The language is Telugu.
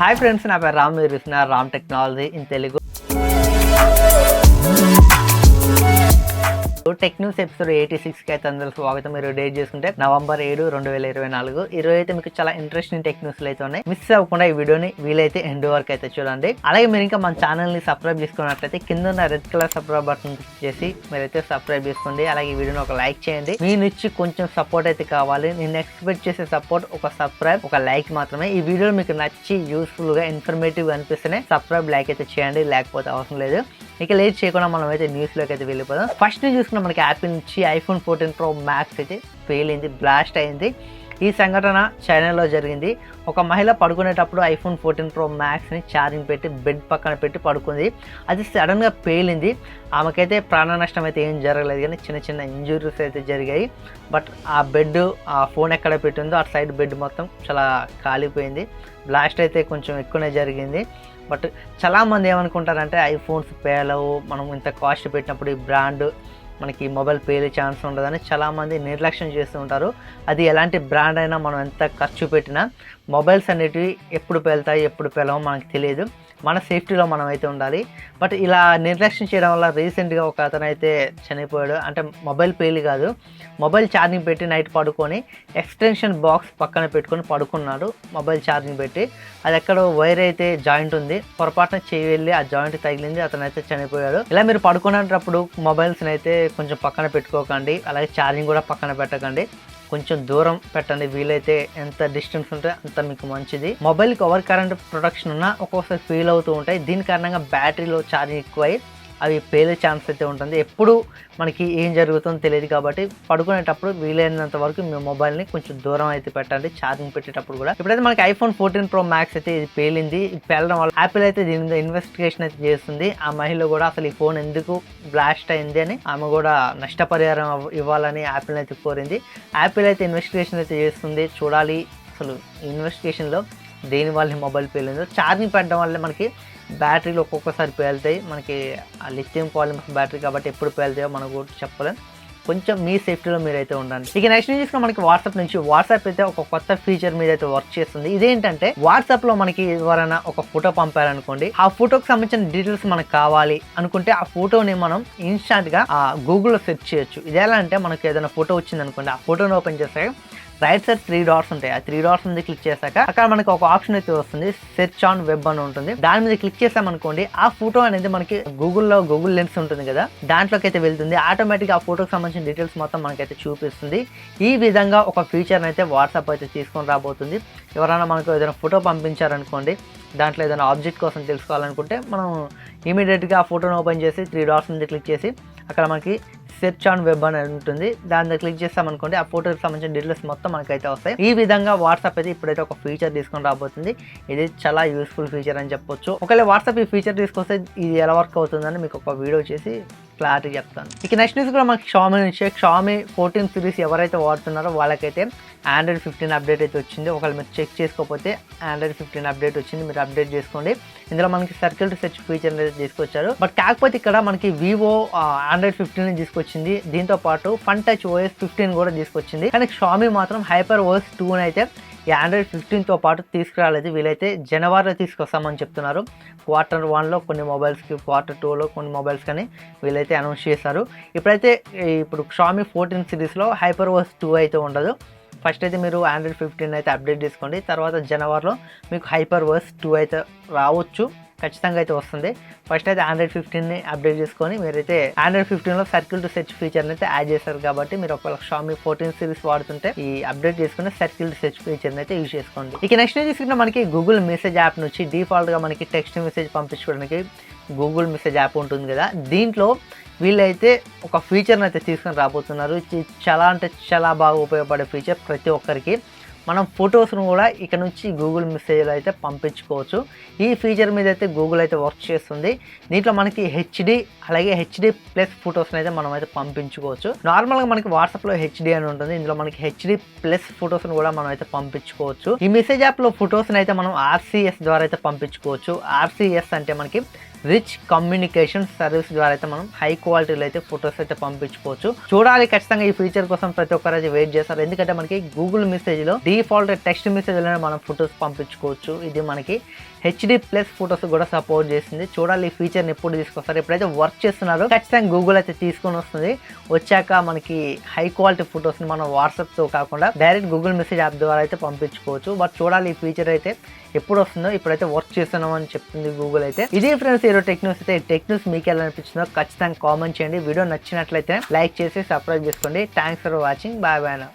హాయ్ ఫ్రెండ్స్, నా పేరు రామ్. మీరు చూస్తున్నారు Ram technology in Telugu. Tech news episode 86కి అయితే అందరూ స్వాగతం. మీరు డేట్ చేసుకుంటే November 7, 2024. ఈరోజు అయితే మీకు చాలా ఇంట్రెస్టింగ్ టెక్ న్యూస్లు అయితే ఉన్నాయి. మిస్ అవ్వకుండా ఈ వీడియోని వీలైతే ఎండ్ వరకు అయితే చూడండి. అలాగే మీరు ఇంకా మన ఛానల్ని సబ్స్క్రైబ్ చేసుకున్నట్లయితే కింద ఉన్న red colour subscribe button click చేసి మీరైతే సబ్స్క్రైబ్ చేసుకోండి. అలాగే ఈ వీడియోని ఒక లైక్ చేయండి. మీ నుంచి కొంచెం సపోర్ట్ అయితే కావాలి. నేను ఎక్స్పెక్ట్ చేసే సపోర్ట్ ఒక సబ్స్క్రైబ్, ఒక లైక్ మాత్రమే. ఈ వీడియో మీకు నచ్చి యూస్ఫుల్ గా ఇన్ఫర్మేటివ్ అనిపిస్తేనే సబ్స్క్రైబ్, లైక్ అయితే చేయండి, లేకపోతే అవసరం లేదు. ఇక లేట్ చేయకుండా మనం అయితే న్యూస్లోకి అయితే వెళ్ళిపోదాం. ఫస్ట్ న్యూస్ చూసుకున్న మనకి యాపిల్ నుంచి iPhone 14 Pro Max అయితే పేలింది, బ్లాస్ట్ అయింది. ఈ సంఘటన చైనాలో జరిగింది. ఒక మహిళ పడుకునేటప్పుడు iPhone 14 Pro Maxని ఛార్జింగ్ పెట్టి బెడ్ పక్కన పెట్టి పడుకుంది. అది సడన్గా పేలింది. ఆమెకైతే ప్రాణ నష్టం అయితే ఏం జరగలేదు, కానీ చిన్న చిన్న ఇంజురీస్ అయితే జరిగాయి. బట్ ఆ బెడ్, ఆ ఫోన్ ఎక్కడ పెట్టిందో అటు సైడ్ బెడ్ మొత్తం చాలా కాలిపోయింది. బ్లాస్ట్ అయితే కొంచెం ఎక్కువనే జరిగింది. బట్ చాలామంది ఏమనుకుంటారంటే ఐఫోన్స్ పేలవు, మనం ఇంత కాస్ట్ పెట్టినప్పుడు ఈ బ్రాండ్ మనకి మొబైల్ పేలే ఛాన్స్ ఉండదని చాలామంది నిర్లక్ష్యం చేస్తూ ఉంటారు. అది ఎలాంటి బ్రాండ్ అయినా మనం ఎంత ఖర్చు పెట్టినా మొబైల్స్ అనేటివి ఎప్పుడు పేలుతాయి ఎప్పుడు పేలవో మనకు తెలియదు. మన సేఫ్టీలో మనం అయితే ఉండాలి. బట్ ఇలా నిర్లక్ష్యం చేయడం వల్ల రీసెంట్గా ఒక అతను అయితే చనిపోయాడు. అంటే మొబైల్ పేలి కాదు, మొబైల్ ఛార్జింగ్ పెట్టి నైట్ పడుకొని ఎక్స్టెన్షన్ బాక్స్ పక్కన పెట్టుకొని పడుకున్నాడు. మొబైల్ ఛార్జింగ్ పెట్టి అది ఎక్కడో వైర్ అయితే జాయింట్ ఉంది, పొరపాటున చేయి వెళ్ళి ఆ జాయింట్ తగిలింది, అతను అయితే చనిపోయాడు. ఇలా మీరు పడుకునేటప్పుడు మొబైల్స్ని అయితే కొంచెం పక్కన పెట్టుకోకండి. అలాగే ఛార్జింగ్ కూడా పక్కన పెట్టకండి, కొంచెం దూరం పెట్టండి. వీలైతే ఎంత డిస్టెన్స్ ఉంటే అంత మీకు మంచిది. మొబైల్కి ఓవర్ కరెంట్ ప్రొటెక్షన్ ఉన్నా ఒక్కొక్కసారి ఫెయిల్ అవుతూ ఉంటాయి. దీని కారణంగా బ్యాటరీలో ఛార్జింగ్ ఎక్కువై అవి పేలే ఛాన్స్ అయితే ఉంటుంది. ఎప్పుడు మనకి ఏం జరుగుతుందో తెలియదు. కాబట్టి పడుకునేటప్పుడు వీలైనంత వరకు మీ మొబైల్ని కొంచెం దూరం అయితే పెట్టండి, ఛార్జింగ్ పెట్టేటప్పుడు కూడా. ఇప్పుడైతే మనకి iPhone 14 Pro Max అయితే ఇది పేలింది. ఇది పేలడం వల్ల యాపిల్ అయితే దీని మీద ఇన్వెస్టిగేషన్ అయితే చేస్తుంది. ఆ మహిళ కూడా అసలు ఈ ఫోన్ ఎందుకు బ్లాస్ట్ అయింది అని ఆమె కూడా నష్టపరిహారం ఇవ్వాలని యాపిల్ అయితే కోరింది. యాపిల్ అయితే ఇన్వెస్టిగేషన్ అయితే చేస్తుంది. చూడాలి అసలు ఇన్వెస్టిగేషన్లో దేని వల్ల మొబైల్ పేలిందో. ఛార్జింగ్ పెట్టడం వల్ల మనకి బ్యాటరీలు ఒక్కొక్కసారి పేలుతాయి. మనకి లిథియం పాలిమర్ బ్యాటరీ కాబట్టి ఎప్పుడు పేలుతాయో మనకు చెప్పలేం. కొంచెం మీ సేఫ్టీలో మీరైతే ఉండండి. ఇక నెక్స్ట్ చూసుకున్న మనకి వాట్సాప్ నుంచి. వాట్సాప్ అయితే ఒక కొత్త ఫీచర్ మీద అయితే వర్క్ చేస్తుంది. ఇదేంటంటే వాట్సాప్ లో మనకి ఎవరైనా ఒక ఫోటో పంపారనుకోండి, ఆ ఫోటోకి సంబంధించిన డీటెయిల్స్ మనకు కావాలి అనుకుంటే ఆ ఫోటోని మనం ఇన్స్టాంట్ గా గూగుల్లో సెర్చ్ చేయొచ్చు. ఇది ఎలా అంటే మనకి ఏదైనా ఫోటో వచ్చింది అనుకోండి, ఆ ఫోటోని ఓపెన్ చేస్తే రైట్ సైడ్ 3 డాట్స్ ఉంటాయి. ఆ 3 డాట్స్ మీద క్లిక్ చేశాక అక్కడ మనకి ఒక ఆప్షన్ అయితే వస్తుంది, సెర్చ్ ఆన్ వెబ్ అని ఉంటుంది. దాని మీద క్లిక్ చేసామనుకోండి, ఆ ఫోటో అనేది మనకి గూగుల్ లెన్స్ ఉంటుంది కదా, దాంట్లోకి అయితే వెళ్తుంది. ఆటోమేటిక్గా ఆ ఫోటోకి సంబంధించిన డీటెయిల్స్ మొత్తం మనకైతే చూపిస్తుంది. ఈ విధంగా ఒక ఫీచర్ అయితే వాట్సాప్ అయితే తీసుకొని రాబోతుంది. ఎవరైనా మనకు ఏదైనా ఫోటో పంపించారనుకోండి, దాంట్లో ఏదైనా ఆబ్జెక్ట్ కోసం తెలుసుకోవాలనుకుంటే మనం ఇమీడియట్గా ఆ ఫోటోని ఓపెన్ చేసి 3 డాట్స్ మీద క్లిక్ చేసి అక్కడ మనకి సెర్చ్ ఆన్ వెబ్ అని ఉంటుంది. దాని మీద క్లిక్ చేస్తామనుకోండి, ఆ ఫోటోకి సంబంధించిన డీటెయిల్స్ మొత్తం మనకైతే వస్తాయి. ఈ విధంగా వాట్సాప్ అయితే ఇప్పుడైతే ఒక ఫీచర్ తీసుకొని రాబోతుంది. ఇది చాలా యూస్ఫుల్ ఫీచర్ అని చెప్పొచ్చు. ఒకవేళ వాట్సాప్ ఈ ఫీచర్ తీసుకొస్తే ఇది ఎలా వర్క్ అవుతుందని మీకు ఒక వీడియో చేసి క్లారిటీ చెప్తాను. ఇక నెక్స్ట్ న్యూస్ కూడా మనకి Xiaomi నుంచి. Xiaomi 14 సిరీస్ ఎవరైతే వాడుతున్నారో వాళ్ళకైతే Android 15 అప్డేట్ అయితే వచ్చింది. ఒకవేళ మీరు చెక్ చేసుకోకపోతే Android 15 అప్డేట్ వచ్చింది, మీరు అప్డేట్ చేసుకోండి. ఇందులో మనకి సర్కిల్ టు సెర్చ్ ఫీచర్ అయితే తీసుకొచ్చారు. బట్ కాకపోతే ఇక్కడ మనకి వివో Android 15 తీసుకొచ్చింది. దీంతో పాటు ఫన్ టచ్ OS 15 కూడా తీసుకొచ్చింది. కానీ Xiaomi మాత్రం హైపర్ OS 2 అయితే ఈ Android 15తో పాటు తీసుకురాలేదు. వీలైతే జనవరిలో తీసుకొస్తామని చెప్తున్నారు. Q1లో కొన్ని మొబైల్స్కి, Q2లో కొన్ని మొబైల్స్ కానీ వీలైతే అనౌన్స్ చేశారు. ఇప్పుడు Xiaomi 14 సిరీస్లో హైపర్ OS 2 అయితే ఉండదు. ఫస్ట్ అయితే మీరు Android 15 అయితే అప్డేట్ చేసుకోండి. తర్వాత జనవరిలో మీకు హైపర్ OS 2 అయితే రావచ్చు, ఖచ్చితంగా అయితే వస్తుంది. ఫస్ట్ అయితే Android 15ని అప్డేట్ చేసుకొని మీరైతే Android 15లో సర్కిల్ టు సెర్చ్ ఫీచర్ని అయితే యాడ్ చేశారు. కాబట్టి మీరు ఒకవేళ Xiaomi 14 సిరీస్ వాడుతుంటే ఈ అప్డేట్ చేసుకుని సర్కిల్ టు సెర్చ్ ఫీచర్ని అయితే యూజ్ చేసుకోండి. ఇక నెక్స్ట్ తీసుకుంటే మనకి గూగుల్ మెసేజ్ యాప్ నుంచి డిఫాల్ట్గా మనకి టెక్స్ట్ మెసేజ్ పంపించుకోవడానికి గూగుల్ మెసేజ్ యాప్ ఉంటుంది కదా, దీంట్లో వీళ్ళైతే ఒక ఫీచర్ని అయితే తీసుకొని రాబోతున్నారు. చాలా అంటే చాలా బాగా ఉపయోగపడే ఫీచర్ ప్రతి ఒక్కరికి. మనం ఫొటోస్ను కూడా ఇక్కడ నుంచి గూగుల్ మెసేజ్లో అయితే పంపించుకోవచ్చు. ఈ ఫీచర్ మీద అయితే గూగుల్ అయితే వర్క్ చేస్తుంది. దీంట్లో మనకి హెచ్డి అలాగే హెచ్డి ప్లస్ ఫొటోస్ని అయితే మనం అయితే పంపించుకోవచ్చు. నార్మల్గా మనకి వాట్సాప్లో హెచ్డి అని ఉంటుంది, ఇందులో మనకి హెచ్డి ప్లస్ ఫొటోస్ని కూడా మనం అయితే పంపించుకోవచ్చు. ఈ మెసేజ్ యాప్లో ఫొటోస్ని అయితే మనం ఆర్సిఎస్ ద్వారా అయితే పంపించుకోవచ్చు. ఆర్సిఎస్ అంటే మనకి రిచ్ కమ్యూనికేషన్ సర్వీస్ ద్వారా అయితే మనం హై క్వాలిటీలో అయితే ఫొటోస్ అయితే పంపించుకోవచ్చు. చూడాలి, ఖచ్చితంగా ఈ ఫీచర్ కోసం ప్రతి ఒక్కరు అయితే వెయిట్ చేస్తారు. ఎందుకంటే మనకి గూగుల్ మెసేజ్ లో డిఫాల్ట్ టెక్స్ట్ మెసేజ్ లోనే మనం ఫొటోస్ పంపించుకోవచ్చు. ఇది మనకి HD+ ఫొటోస్ కూడా సపోర్ట్ చేస్తుంది. చూడాలి ఈ ఫీచర్ని ఎప్పుడు తీసుకొస్తారు. ఎప్పుడైతే వర్క్ చేస్తున్నారో ఖచ్చితంగా గూగుల్ అయితే తీసుకొని వస్తుంది. వచ్చాక మనకి హై క్వాలిటీ ఫొటోస్ని మనం వాట్సాప్తో కాకుండా డైరెక్ట్ గూగుల్ మెసేజ్ యాప్ ద్వారా అయితే పంపించుకోవచ్చు. బట్ చూడాలి ఈ ఫీచర్ అయితే ఎప్పుడు వస్తుందో. ఇప్పుడైతే వర్క్ చేస్తున్నాం అని చెప్తుంది గూగుల్ అయితే. ఇదే ఫ్రెండ్స్ ఈరోజు టెక్ న్యూస్ అయితే. టెక్ న్యూస్ మీకు ఎలా అనిపించిందో ఖచ్చితంగా కామెంట్ చేయండి. వీడియో నచ్చినట్లయితే లైక్ చేసి సబ్స్క్రైబ్ చేసుకోండి. Thanks for watching. Bye bye.